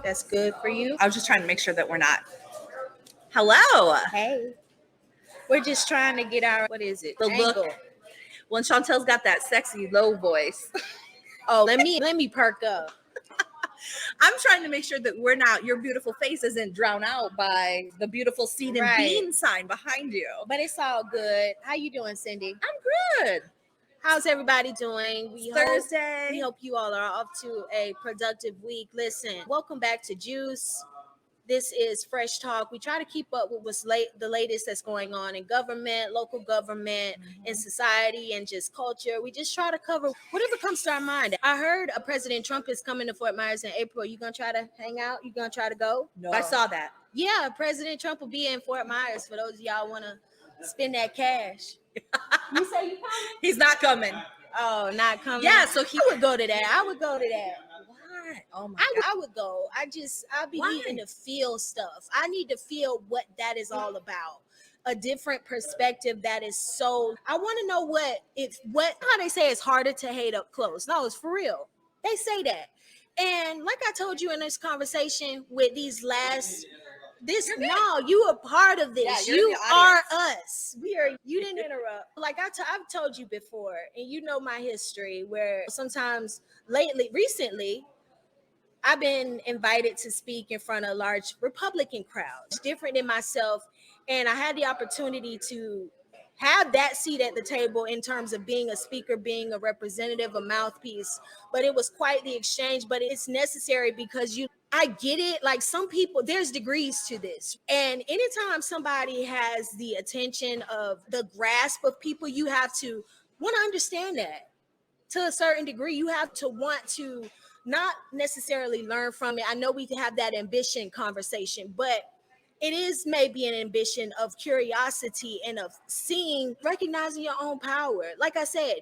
That's good for you. I was just trying to make sure that we're not. Hello. Hey. We're just trying to get our, what is it? The angle. look. Well, Chantel's got that sexy low voice. Oh, let me perk up. I'm trying to make sure that we're not, your beautiful face isn't drowned out by the beautiful seed and bean sign behind you. But it's all good. How you doing, Cindy? I'm good. How's everybody doing? Thursday. We hope you all are off to a productive week. Listen, welcome back to Juice. This is Fresh Talk. We try to keep up with what's the latest that's going on in government, local government, in society, and just culture. We just try to cover whatever comes to our mind. I heard President Trump is coming to Fort Myers in April. You gonna try to hang out? You gonna try to go? No. I saw that. Yeah, President Trump will be in Fort Myers for those of y'all want to spend that cash. You say you coming? He's not coming. Oh, not coming? Yeah, so I would go to that. I would go to that. Oh my God. I would go. I'll be needing to feel stuff. I need to feel what that is all about. A different perspective that is so. I want to know how they say it's harder to hate up close. No, it's for real. They say that. And like I told you in this conversation with these last. You are part of this. Yeah, you are us. You didn't interrupt. Like I've told you before, and you know my history where sometimes recently, I've been invited to speak in front of large Republican crowds, different than myself. And I had the opportunity to have that seat at the table in terms of being a speaker, being a representative, a mouthpiece. But it was quite the exchange, but it's necessary because I get it. Like some people, there's degrees to this. And anytime somebody has the attention of the grasp of people, you have to want to understand that to a certain degree. You have to want to not necessarily learn from it. I know we have that ambition conversation, but it is maybe an ambition of curiosity and of recognizing your own power. Like I said,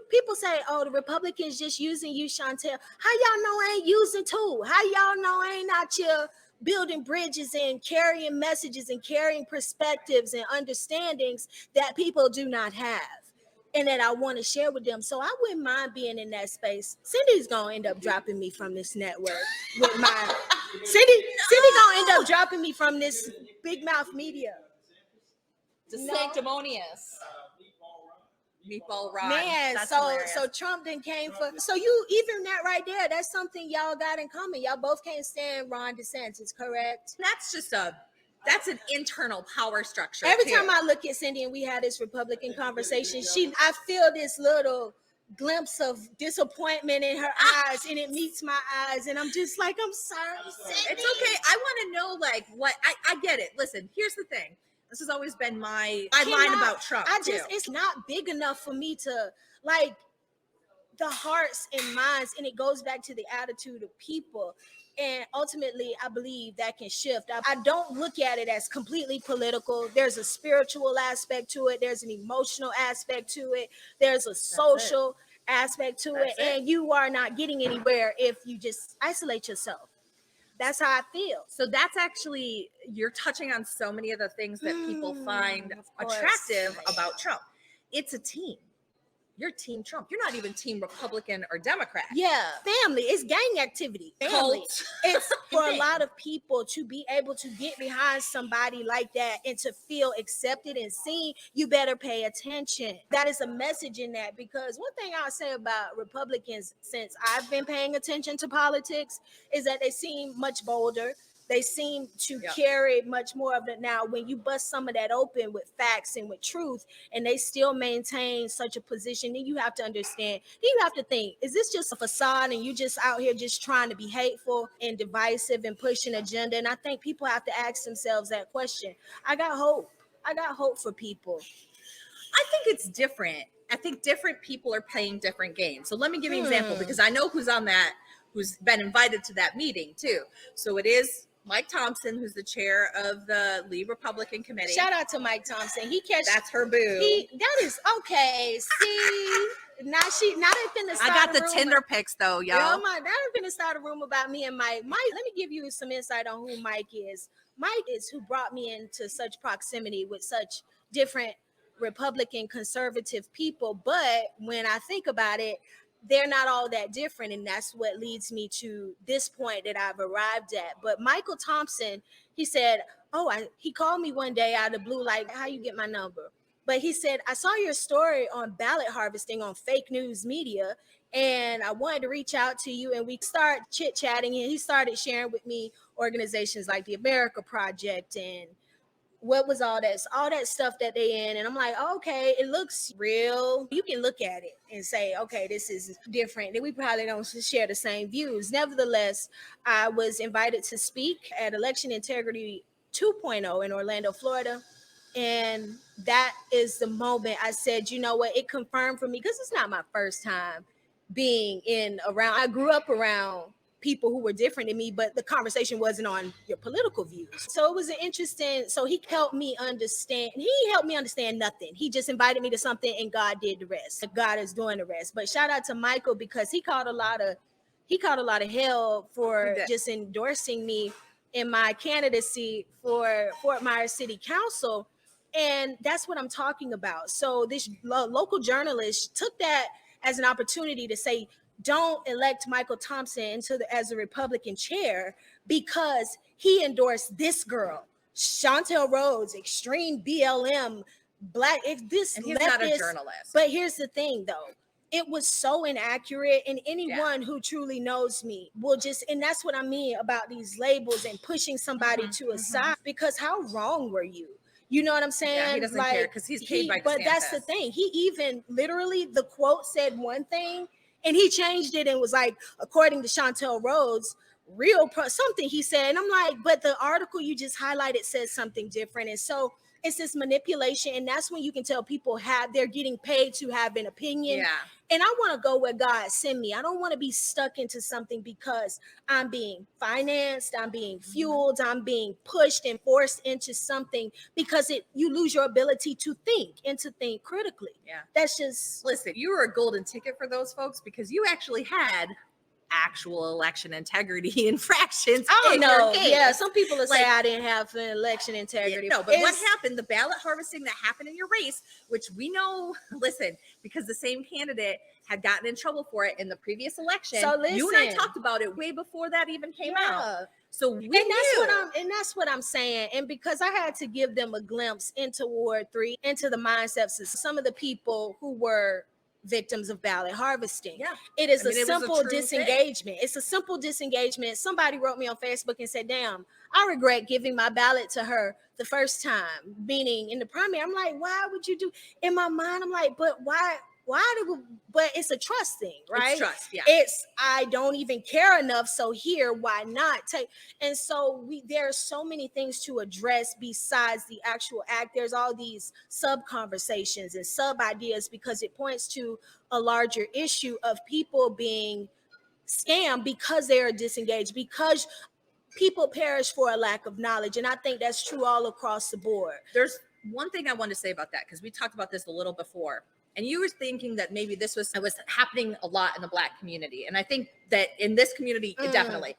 people say, oh, the Republicans just using you, Chantel. How y'all know I ain't using too? How y'all know I ain't out here building bridges and carrying messages and carrying perspectives and understandings that people do not have and that I want to share with them. So I wouldn't mind being in that space. Cindy's gonna end up dropping me from this network with my Cindy gonna end up dropping me from this big mouth media. Sanctimonious. Meatball Ron. Man, that's so Trump then came for. So you even that right there, that's something y'all got in common. Y'all both can't stand Ron DeSantis, correct? That's an internal power structure. Every time I look at Cindy and we had this Republican conversation, I feel this little glimpse of disappointment in her eyes, and it meets my eyes, and I'm just like, I'm sorry, Cindy. It's okay. I want to know, like, what I get it. Listen, here's the thing. This has always been my line about Trump. It's not big enough for me to like the hearts and minds, and it goes back to the attitude of people. And ultimately, I believe that can shift. I don't look at it as completely political. There's a spiritual aspect to it. There's an emotional aspect to it. There's a social aspect to it. And you are not getting anywhere if you just isolate yourself. That's how I feel. So that's actually, you're touching on so many of the things that people find attractive about Trump. It's a team. You're Team Trump. You're not even Team Republican or Democrat. Yeah, family. It's gang activity. Family. It's for a lot of people to be able to get behind somebody like that and to feel accepted and seen. You better pay attention. That is a message in that, because one thing I'll say about Republicans since I've been paying attention to politics is that they seem much bolder. They seem to carry much more of it. Now, when you bust some of that open with facts and with truth, and they still maintain such a position, then you have to understand, then you have to think, is this just a facade and you just out here just trying to be hateful and divisive and push an agenda? And I think people have to ask themselves that question. I got hope. I got hope for people. I think it's different. I think different people are playing different games. So let me give you an example, because I know who's on that, who's been invited to that meeting too. So it is Mike Thompson, who's the chair of the lead Republican committee. Shout out to Mike Thompson. That's her boo. That is okay. See, now they finna start. I got the Tinder pics though, y'all. Now they finna start a room about me and Mike. Mike, let me give you some insight on who Mike is. Mike is who brought me into such proximity with such different Republican conservative people. But when I think about it, they're not all that different. And that's what leads me to this point that I've arrived at. But Michael Thompson, he said, he called me one day out of the blue, like, how you get my number? But he said, I saw your story on ballot harvesting on fake news media, and I wanted to reach out to you. And we start chit chatting, and he started sharing with me organizations like the America Project and what was all that stuff that they in. And I'm like, okay, it looks real. You can look at it and say, okay, this is different, and we probably don't share the same views. Nevertheless, I was invited to speak at Election Integrity 2.0 in Orlando, Florida. And that is the moment I said, you know what, it confirmed for me, because it's not my first time being I grew up around people who were different than me, but the conversation wasn't on your political views. So it was he helped me understand. He helped me understand nothing. He just invited me to something, and God did the rest. God is doing the rest. But shout out to Michael, because he caught a lot of hell for just endorsing me in my candidacy for Fort Myers City Council. And that's what I'm talking about. So this local journalist took that as an opportunity to say, don't elect Michael Thompson as a Republican chair because he endorsed this girl, Chantel Rhodes, extreme BLM, black. And he's not a journalist. But here's the thing, though. It was so inaccurate, and anyone who truly knows me will and that's what I mean about these labels and pushing somebody to a side, because how wrong were you? You know what I'm saying? Yeah, he doesn't care because he's paid by DeSantis. But that's the thing. He even literally, the quote said one thing, and he changed it and was like, according to Chantel Rhodes, something he said. And I'm like, but the article you just highlighted says something different. And so it's this manipulation. And that's when you can tell people they're getting paid to have an opinion. Yeah. And I want to go where God sent me. I don't want to be stuck into something because I'm being financed, I'm being fueled, I'm being pushed and forced into something, because you lose your ability to think and to think critically. Yeah. That's just... Listen, you were a golden ticket for those folks, because you actually had actual election integrity infractions. I don't know. Yeah, some people will say I didn't have an election integrity. No, but what happened? The ballot harvesting that happened in your race, which we know, listen, because the same candidate had gotten in trouble for it in the previous election. So listen, you and I talked about it way before that even came out. So that's what I'm saying. And because I had to give them a glimpse into Ward 3, into the mindsets of some of the people who were victims of ballot harvesting. Yeah. It is a simple disengagement. It's a simple disengagement. Somebody wrote me on Facebook and said, damn, I regret giving my ballot to her the first time, meaning in the primary. I'm like, why would you do? In my mind, I'm like, but why but it's a trust thing, right? It's trust, yeah. I don't even care enough, so here, why not take? And so there are so many things to address besides the actual act. There's all these sub conversations and sub ideas, because it points to a larger issue of people being scammed because they are disengaged, because people perish for a lack of knowledge. And I think that's true all across the board. There's one thing I want to say about that, because we talked about this a little before. And you were thinking that maybe this was happening a lot in the Black community. And I think that in this community, definitely.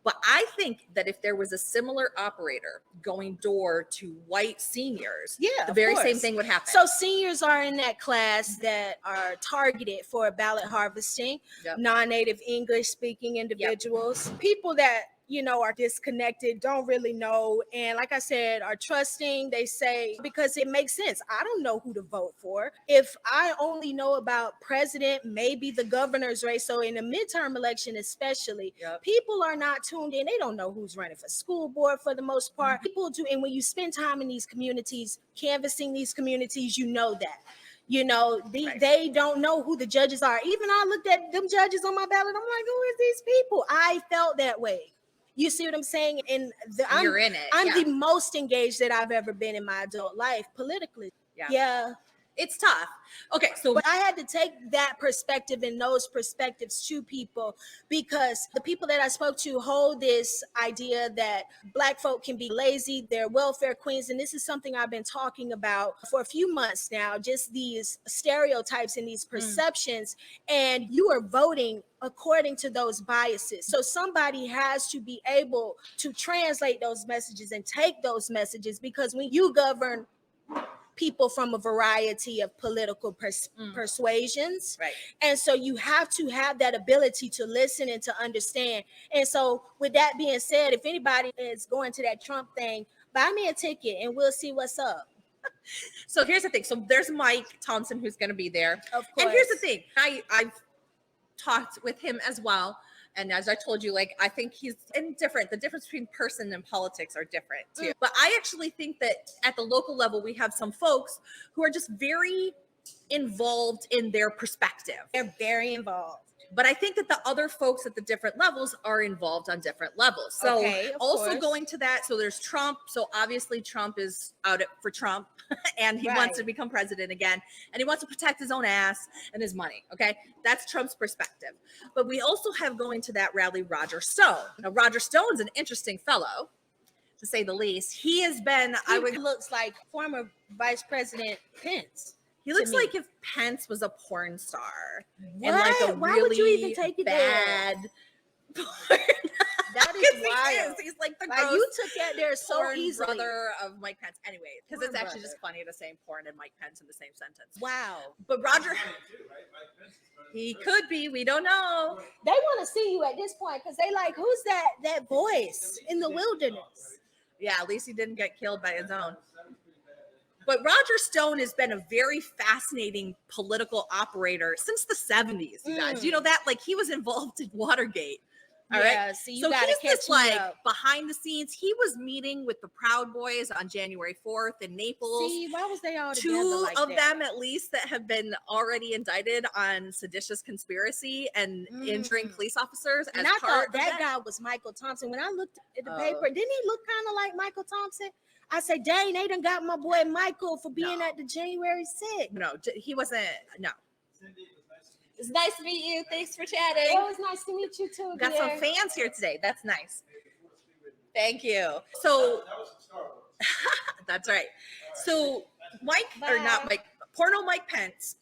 But I think that if there was a similar operator going door to white seniors, the very same thing would happen. So seniors are in that class that are targeted for ballot harvesting, non-native English speaking individuals, people that are disconnected, don't really know. And like I said, are trusting, they say, because it makes sense. I don't know who to vote for. If I only know about president, maybe the governor's race. So in a midterm election, especially, people are not tuned in. They don't know who's running for school board for the most part. People do. And when you spend time in these communities, canvassing these communities, you know that. They don't know who the judges are. Even I looked at them judges on my ballot. I'm like, who is these people? I felt that way. You see what I'm saying? And you're in it. I'm the most engaged that I've ever been in my adult life politically. Yeah. It's tough. Okay, but I had to take that perspective and those perspectives to people, because the people that I spoke to hold this idea that Black folk can be lazy, they're welfare queens. And this is something I've been talking about for a few months now, just these stereotypes and these perceptions. And you are voting according to those biases. So somebody has to be able to translate those messages and take those messages, because when you govern people from a variety of political persuasions. Right. And so you have to have that ability to listen and to understand. And so with that being said, if anybody is going to that Trump thing, buy me a ticket and we'll see what's up. So here's the thing. So there's Mike Thompson who's going to be there. Of course. And here's the thing. I've talked with him as well. And as I told you, like, I think he's indifferent. The difference between person and politics are different too. But I actually think that at the local level, we have some folks who are just very involved in their perspective. They're very involved. But I think that the other folks at the different levels are involved on different levels. So also going to that, so there's Trump. So obviously Trump is for Trump and he wants to become president again. And he wants to protect his own ass and his money. Okay. That's Trump's perspective. But we also have going to that rally, Roger Stone. Now, Roger Stone's an interesting fellow, to say the least. He has been, looks like former Vice President Pence. He looks like if Pence was a porn star. What? And like a Why really would you even take it bad there? porn. That is wild. He's like the gross you took that there so easily. Brother of Mike Pence. Anyway, because it's actually just funny to say porn and Mike Pence in the same sentence. Wow. But Roger, he could be. We don't know. They want to see you at this point because they like, who's that voice in the wilderness? Yeah, at least he didn't get killed by his own. But Roger Stone has been a very fascinating political operator since the 70s, you guys. You know that? Like, he was involved in Watergate. All right. So you gotta catch this, like, behind the scenes. He was meeting with the Proud Boys on January 4th in Naples. See, why was they all together Two like of that? them, at least, that have been already indicted on seditious conspiracy and injuring police officers. And I thought that guy was Michael Thompson. When I looked at the paper, didn't he look kind of like Michael Thompson? I said, dang, they done got my boy Michael for being at the January 6th. No, he wasn't. No. It's nice to meet you. Thanks for chatting. It was nice to meet you too. Got some fans here today. That's nice. Thank you. So that's right. So Porno Mike Pence,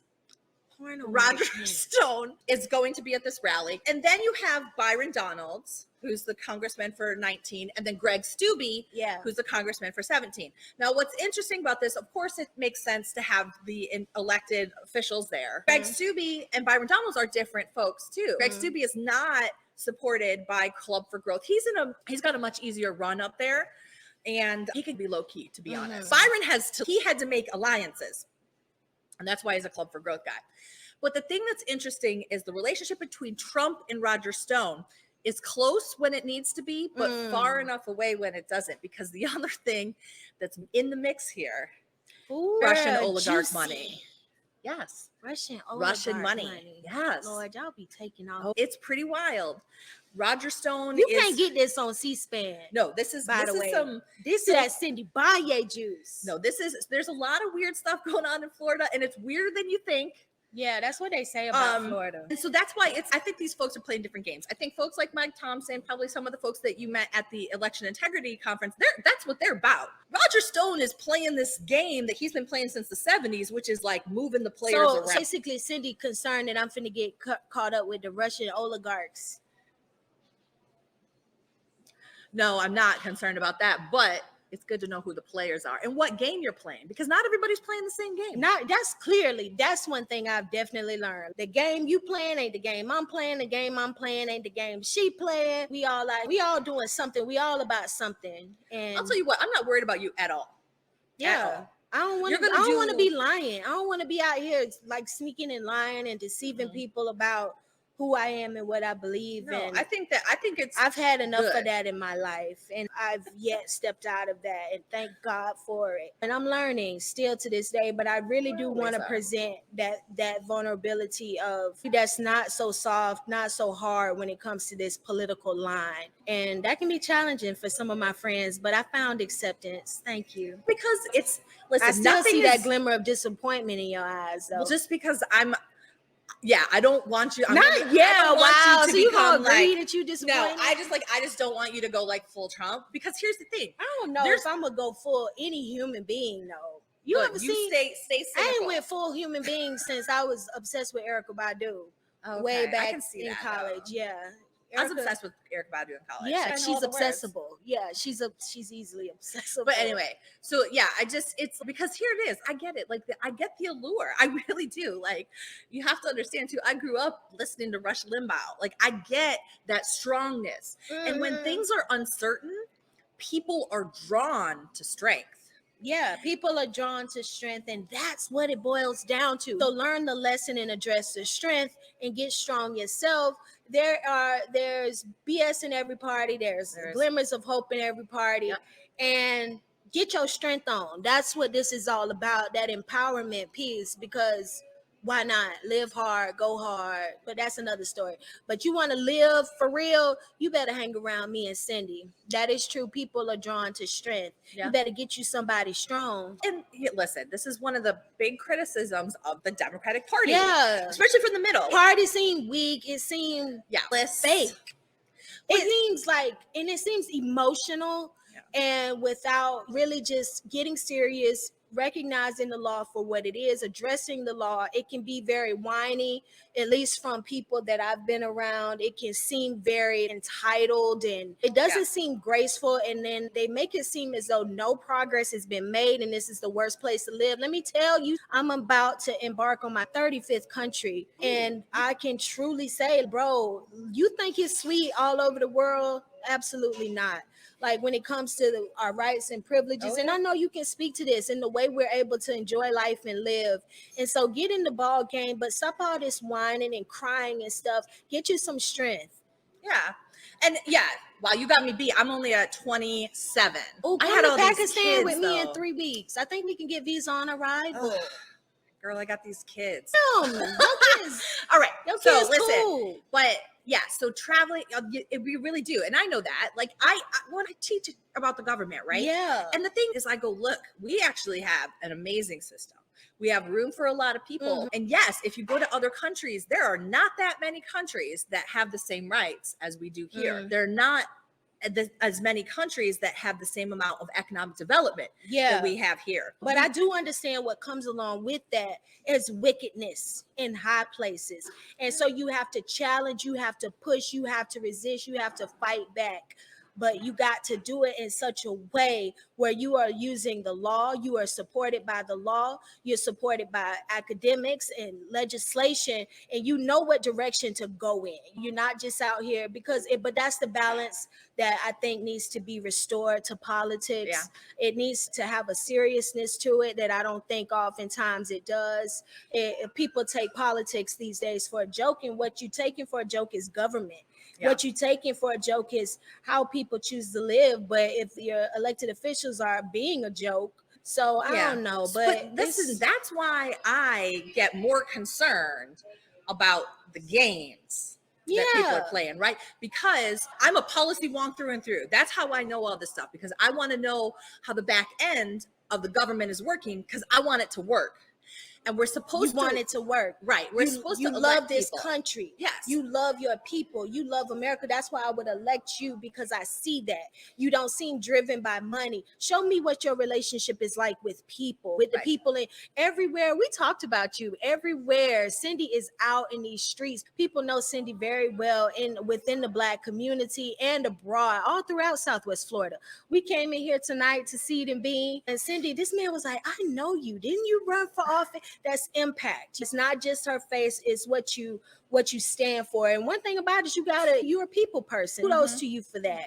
Roger Stone is going to be at this rally. And then you have Byron Donalds, who's the congressman for 19, and then Greg Steube, who's the congressman for 17. Now, what's interesting about this, of course, it makes sense to have the elected officials there. Greg Steube and Byron Donalds are different folks, too. Greg Steube is not supported by Club for Growth. He's got a much easier run up there, and he can be low-key, to be honest. Byron had to make alliances, and that's why he's a Club for Growth guy. But the thing that's interesting is the relationship between Trump and Roger Stone is close when it needs to be, but far enough away when it doesn't, because the other thing that's in the mix here, Russian oligarch money. Yes. Russian money. Yes. Lord, y'all be taking off. It's pretty wild. Roger Stone can't get this on C-SPAN. No, this is this is that Cindy Banyai juice. No, there's a lot of weird stuff going on in Florida, and it's weirder than you think. Yeah, that's what they say about Florida. And so that's why I think these folks are playing different games. I think folks like Mike Thompson, probably some of the folks that you met at the election integrity conference, that's what they're about. Roger Stone is playing this game that he's been playing since the 70s, which is like moving the players around. So basically, Cindy concerned that I'm finna get caught up with the Russian oligarchs. No, I'm not concerned about that, but it's good to know who the players are and what game you're playing, because not everybody's playing the same game. That's one thing I've definitely learned. The game you playing ain't the game I'm playing. The game I'm playing ain't the game she playing. We all doing something. We all about something. And I'll tell you what, I'm not worried about you at all. Yeah. I don't want to be lying. I don't want to be out here like sneaking and lying and deceiving people about who I am and what I believe in. I've had enough of that in my life, and I've yet stepped out of that, and thank God for it. And I'm learning still to this day, but I really do want to present that vulnerability of that's not so soft, not so hard when it comes to this political line. And that can be challenging for some of my friends, but I found acceptance. Thank you. Because I still see that glimmer of disappointment in your eyes, though. Well, just because I don't want you. So you gonna agree that you disappointed? No, I just don't want you to go like full Trump, because here's the thing. I don't know if I'm gonna go full any human being though. You stay cynical. I ain't with full human being since I was obsessed with Erykah Badu way back in college. Yeah. I was obsessed with Erykah Badu in college. Yeah, I know she's all the words. obsessible. Yeah, she's easily obsessible. But anyway, so yeah, it's because here it is. I get it. Like I get the allure. I really do. Like you have to understand too. I grew up listening to Rush Limbaugh. Like I get that strongness. And when things are uncertain, people are drawn to strength. Yeah, people are drawn to strength, and that's what it boils down to. So learn the lesson and address the strength and get strong yourself. There's BS in every party, there's glimmers of hope in every party, and get your strength on. That's what this is all about, that empowerment piece, because why not live hard, go hard? But that's another story. But you want to live for real, you better hang around me and Cindy. That is true. People are drawn to strength. You better get you somebody strong. And listen, this is one of the big criticisms of the Democratic Party, especially from the middle. Party seemed weak. It seemed fake. It seems like, and it seems emotional, and without really just getting serious, recognizing the law for what it is, addressing the law. It can be very whiny, at least from people that I've been around. It can seem very entitled, and it doesn't seem graceful. And then they make it seem as though no progress has been made and this is the worst place to live. Let me tell you, I'm about to embark on my 35th country, and I can truly say, bro, you think it's sweet all over the world? Absolutely not. Like when it comes to our rights and privileges, and I know you can speak to this in the way we're able to enjoy life and live. And so get in the ball game, but stop all this whining and crying and stuff. Get you some strength. Yeah. And wow, you got me beat. I'm only at 27. Oh, I had to Pakistan with me in 3 weeks. I think we can get visa on arrival. Girl, I got these kids. Your kids. All right. So listen, cool. But so traveling, we really do. And I know that. Like I want to teach about the government, right? Yeah. And the thing is, I go, look, we actually have an amazing system. We have room for a lot of people. And yes, if you go to other countries, there are not that many countries that have the same rights as we do here. They're not as many countries that have the same amount of economic development that we have here. But I do understand what comes along with that is wickedness in high places. And so you have to challenge, you have to push, you have to resist, you have to fight back. But you got to do it in such a way where you are using the law, you are supported by the law, you're supported by academics and legislation, and you know what direction to go in. You're not just out here but that's the balance that I think needs to be restored to politics. It needs to have a seriousness to it that I don't think oftentimes it does. People take politics these days for a joke, and what you're taking for a joke is government. What you taking for a joke is how people choose to live. But if your elected officials are being a joke, so I don't know. But that's why I get more concerned about the games that people are playing, right? Because I'm a policy wonk through and through. That's how I know all this stuff, because I want to know how the back end of the government is working, because I want it to work. And we're supposed to want it to work, right? We're supposed to love this people. Country. Yes, you love your people. You love America. That's why I would elect you, because I see that you don't seem driven by money. Show me what your relationship is like with people, with the people in everywhere. We talked about you everywhere. Cindy is out in these streets. People know Cindy very well within the Black community and abroad, all throughout Southwest Florida. We came in here tonight to Seed and Bean, and Cindy, this man was like, "I know you. Didn't you run for office?" That's impact. It's not just her face, it's what you stand for. And one thing about it, you're a people person. Kudos to you for that.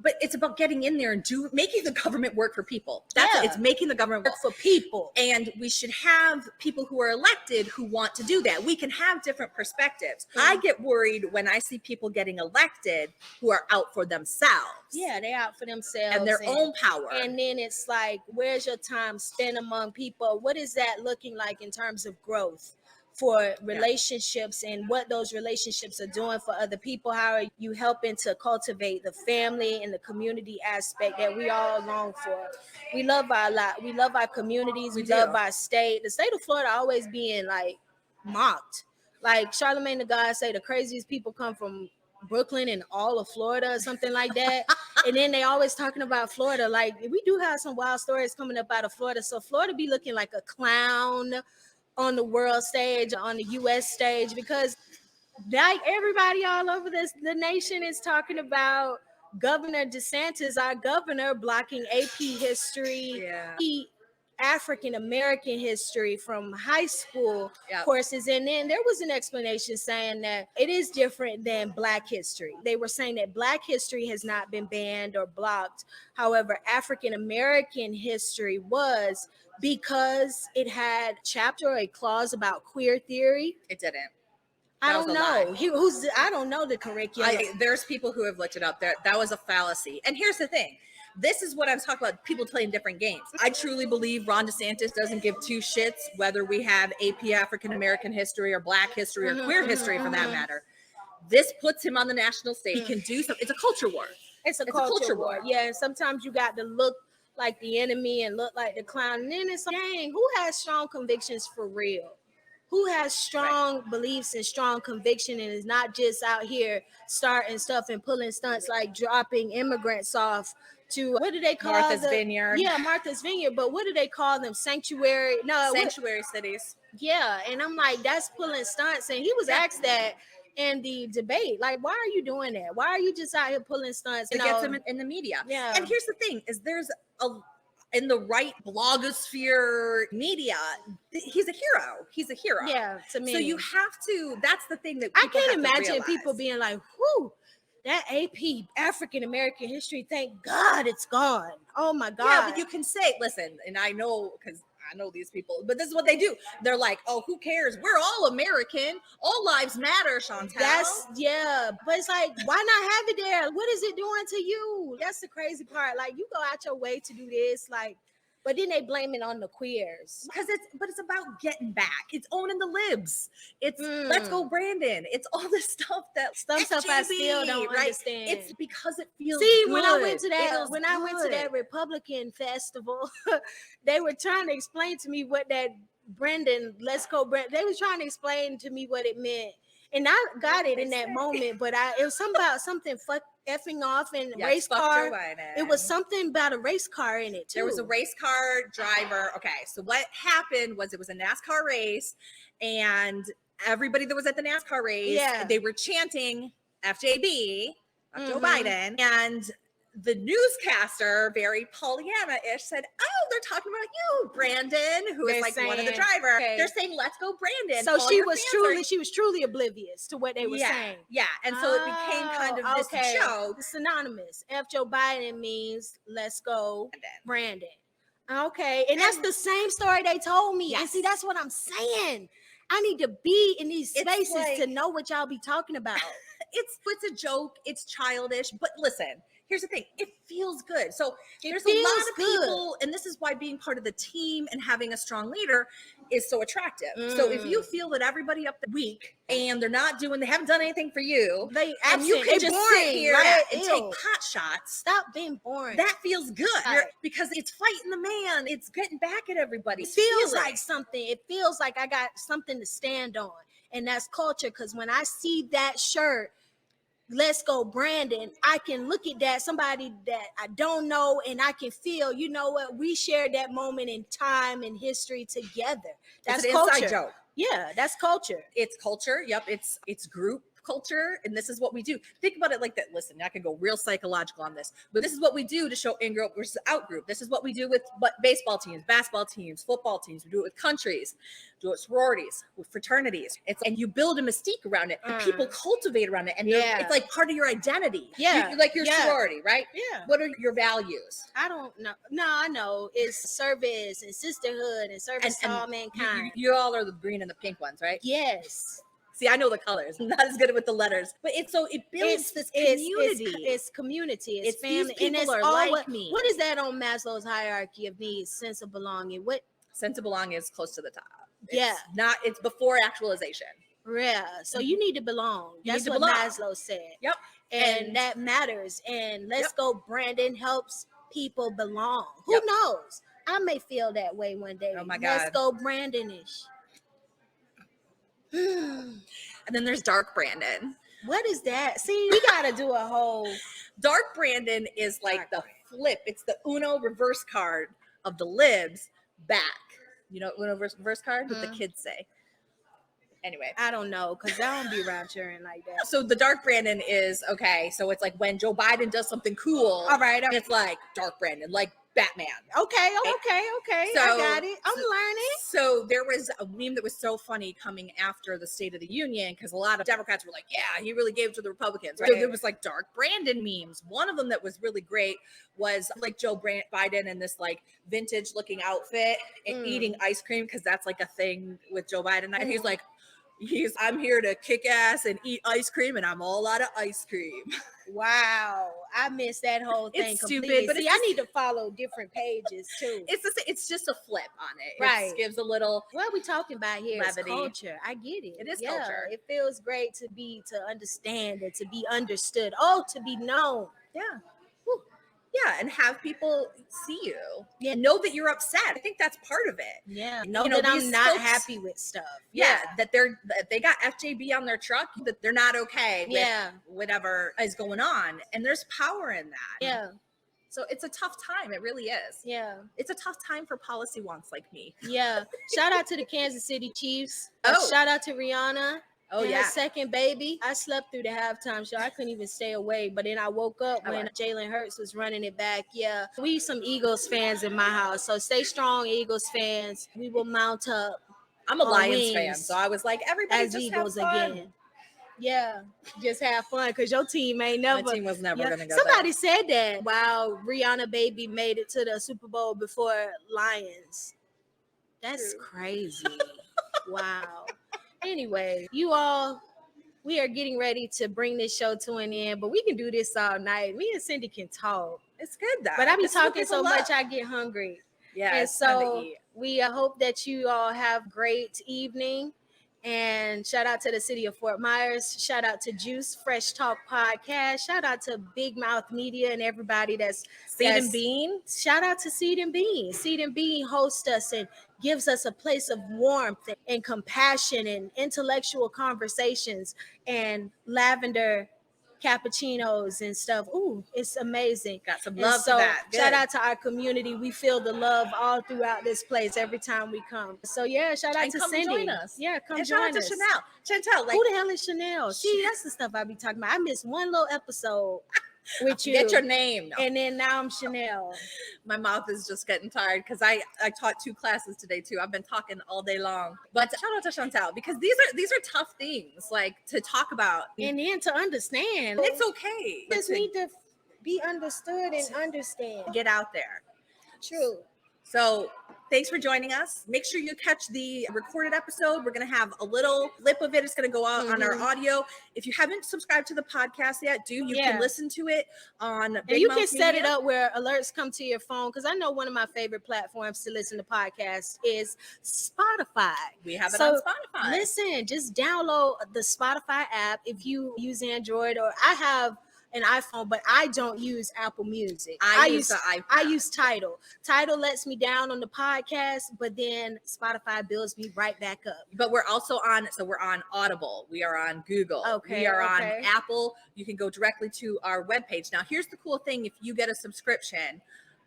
But it's about getting in there and making the government work for people. It's making the government work for people. And we should have people who are elected who want to do that. We can have different perspectives. I get worried when I see people getting elected who are out for themselves. Yeah, they're out for themselves and their own power. And then it's like, where's your time spent among people? What is that looking like in terms of growth for relationships, and what those relationships are doing for other people? How are you helping to cultivate the family and the community aspect that we all long for? We love our communities. We love our state. The state of Florida always being like mocked. Like Charlamagne the God say, the craziest people come from Brooklyn and all of Florida or something like that. And then they always talking about Florida. Like, we do have some wild stories coming up out of Florida. So Florida be looking like a clown on the world stage, on the US stage, because like everybody all over the nation is talking about Governor DeSantis, our governor, blocking AP history, Yeah. African American history from high school Yep. courses. And then there was an explanation saying that it is different than Black history. They were saying that Black history has not been banned or blocked. However, African American history was, because it had a chapter or a clause about queer theory. It didn't. I That was don't a know. lie. I don't know the curriculum. There's people who have looked it up. That was a fallacy. And here's the thing. This is what I was talking about, people playing different games. I truly believe Ron DeSantis doesn't give two shits whether we have AP African American history or Black history or queer history for that matter. This puts him on the national stage. He can do something. It's a culture war. It's a culture war. Yeah, and sometimes you got to look like the enemy and look like the clown. And then it's like, dang, who has strong convictions for real? Who has strong beliefs and strong conviction and is not just out here starting stuff and pulling stunts like dropping immigrants off to, what do they call Martha's Vineyard? Yeah, Martha's Vineyard. But what do they call them? Sanctuary? No, Sanctuary cities. Yeah, and I'm like, that's pulling stunts. And he was asked that in the debate, like, why are you doing that? Why are you just out here pulling stunts? It gets him in the media. Yeah. And here's the thing: is there's in the right blogosphere media, he's a hero. He's a hero. Yeah, to me. So you have to. That's the thing that I can't imagine people being like, "Whoo, that AP African American history. Thank God it's gone. Oh my God." Yeah, but you can say, listen, and I know because I know these people, but this is what they do. They're like, oh, who cares? We're all American. All lives matter, Chantel. But it's like, why not have it there? What is it doing to you? That's the crazy part. Like, you go out your way to do this, like, but then they blame it on the queers. Because it's about getting back. It's owning the libs. It's let's go Brandon. It's all this stuff I still don't understand. It's because it feels good. when I went to that Republican festival, they were trying to explain to me what that Brandon, let's go Brandon. They were trying to explain to me what it meant. And I got it in that moment, but it was something about something effing off and race car. It was something about a race car in it too. There was a race car driver. Okay, so what happened was it was a NASCAR race, and everybody that was at the NASCAR race, they were chanting FJB, Joe Biden, and the newscaster, very Pollyanna-ish, said, "Oh, they're talking about you, Brandon," who is like one of the drivers. Okay. They're saying, "Let's go, Brandon." So she was truly oblivious to what they were saying. Yeah, and so it became kind of this joke. It's synonymous. F. Joe Biden means "Let's go, Brandon." Okay, and that's the same story they told me. Yes. And see, that's what I'm saying. I need to be in these spaces to know what y'all be talking about. It's a joke. It's childish, but listen. Here's the thing, it feels good. So there's a lot of people, and this is why being part of the team and having a strong leader is so attractive. So if you feel that everybody up the week and they haven't done anything for you, and you can just sit here and take pot shots. Stop being boring. That feels good because it's fighting the man. It's getting back at everybody. It feels like something. It feels like I got something to stand on, and that's culture. Because when I see that shirt, "Let's go, Brandon," I can look at that, somebody that I don't know, and I can feel, you know what, we shared that moment in time and history together. That's an culture. Inside joke. Yeah, that's culture. It's culture. Yep. It's group culture, and this is what we do. Think about it like that. Listen, I could go real psychological on this, but this is what we do to show in-group versus out-group. This is what we do with baseball teams, basketball teams, football teams. We do it with countries, do it with sororities, with fraternities. And you build a mystique around it. And people cultivate around it, and it's like part of your identity. Yeah, like your sorority, right? Yeah. What are your values? I don't know. No, I know it's service and sisterhood and service to all mankind. You all are the green and the pink ones, right? Yes. See, I know the colors. I'm not as good with the letters, but it builds this community. It's community. It's family. These people are like me. What is that on Maslow's hierarchy of needs? Sense of belonging. What sense of belonging is close to the top. It's before actualization. Yeah. So you need to belong. That's what Maslow said. Yep. And that matters. And Let's Go, Brandon helps people belong. Who knows? I may feel that way one day. Oh my God. Let's go, Brandon-ish. And then there's Dark Brandon. What is that? See, we gotta do a whole. Dark Brandon is like the flip. It's the Uno reverse card of the libs back. You know, Uno reverse card, what the kids say. Anyway, I don't know, because I don't be around cheering like that. so the dark Brandon is okay. So it's like when Joe Biden does something cool. All right. It's like dark Brandon, like Batman. Okay. So, I got it. I'm learning. So there was a meme that was so funny coming after the State of the Union because a lot of Democrats were like, yeah, he really gave to the Republicans. Right? So there was like dark Brandon memes. One of them that was really great was like Joe Biden in this like vintage looking outfit and eating ice cream because that's like a thing with Joe Biden. And he's like, I'm here to kick ass and eat ice cream, and I'm all out of ice cream. Wow, I missed that whole thing It's completely. stupid, but See, I need to follow different pages too. It's just a flip on it. Right. It gives a little. What are we talking about here? It's levity. culture. I get it. It is culture. It feels great to understand and to be understood. Oh, to be known. Yeah. Whew. Yeah, and have people see you. Yeah. And know that you're upset. I think that's part of it. Yeah. Know that I'm these not folks- happy with stuff. Yeah, that they got FJB on their truck, that they're not okay with whatever is going on. And there's power in that. Yeah. So it's a tough time. It really is. Yeah. It's a tough time for policy wonks like me. Yeah. Shout out to the Kansas City Chiefs. Oh. Shout out to Rihanna. Oh, and yeah. her second baby. I slept through the halftime show. I couldn't even stay awake. But then I woke up when Jalen Hurts was running it back. Yeah. We some Eagles fans in my house. So stay strong, Eagles fans. We will mount up. I'm a Lions fan. So I was like, everybody as just Eagles have fun. again. Yeah, just have fun because your team ain't never. My team was never gonna go. Somebody said that. Wow, Rihanna baby made it to the Super Bowl before Lions. That's crazy. Wow. Anyway, you all, we are getting ready to bring this show to an end, but we can do this all night. Me and Cindy can talk. It's good though. But I be talking so much, I get hungry. Yeah. And so we hope that you all have great evening. And shout out to the city of Fort Myers. Shout out to Juice Fresh Talk Podcast. Shout out to Big Mouth Media and everybody that's Seed and Bean. Shout out to Seed and Bean. Seed and Bean hosts us and gives us a place of warmth and compassion and intellectual conversations and lavender cappuccinos and stuff. Ooh, it's amazing. Got some love for that. Good. Shout out to our community. We feel the love all throughout this place every time we come. So yeah, shout out to Cindy. Join us. Yeah, come and join us. Shout out to Chantel. Who the hell is Chanel? See, that's the stuff I be talking about. I missed one little episode with you. Get your name. And then now I'm Chanel. My mouth is just getting tired because I taught 2 classes today too. I've been talking all day long. But shout out to Chantel because these are tough things like to talk about. And then to understand. It's okay. You just need to be understood and understand. Get out there. True. So thanks for joining us. Make sure you catch the recorded episode. We're going to have a little clip of it. It's going to go out on our audio. If you haven't subscribed to the podcast yet, you can listen to it on Big and you Mouth can set Media. it up where alerts come to your phone. Because I know one of my favorite platforms to listen to podcasts is Spotify. We have it on Spotify. Listen, just download the Spotify app if you use Android, or I have an iPhone, but I don't use Apple Music. I use the iPhone. I use Tidal. Tidal lets me down on the podcast, but then Spotify builds me right back up. But we're also on, we're on Audible. We are on Google. Okay, we are on Apple. You can go directly to our webpage. Now, here's the cool thing. If you get a subscription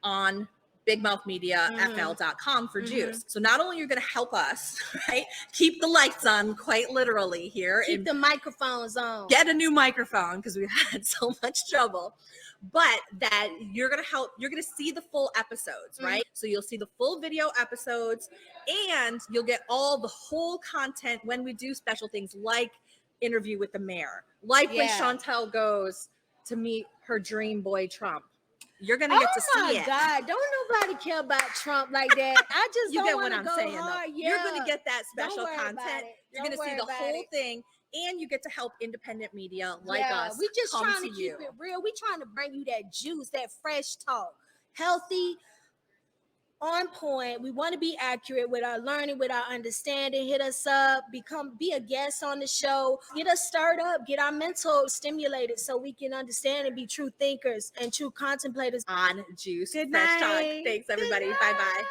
on bigmouthmediafl.com for Juice. So not only you're going to help us, right, keep the lights on quite literally here. Keep the microphones on. Get a new microphone because we've had so much trouble. But that you're going to see the full episodes, right? So you'll see the full video episodes and you'll get all the whole content when we do special things like interview with the mayor, like when Chantel goes to meet her dream boy Trump. You're gonna get to see it. Oh my God! Don't nobody care about Trump like that. I just you don't get want what to I'm go saying. hard. Though. You're gonna get that special content. You're Don't gonna see the whole thing, and you get to help independent media like us. We just come trying to keep it real. We trying to bring you that juice, that fresh talk, healthy, on point. We want to be accurate with our learning, with our understanding. Hit us up, be a guest on the show, get us stirred up, get our mental stimulated so we can understand and be true thinkers and true contemplators on Juice Good Fresh night. Talk. Thanks everybody. Bye bye.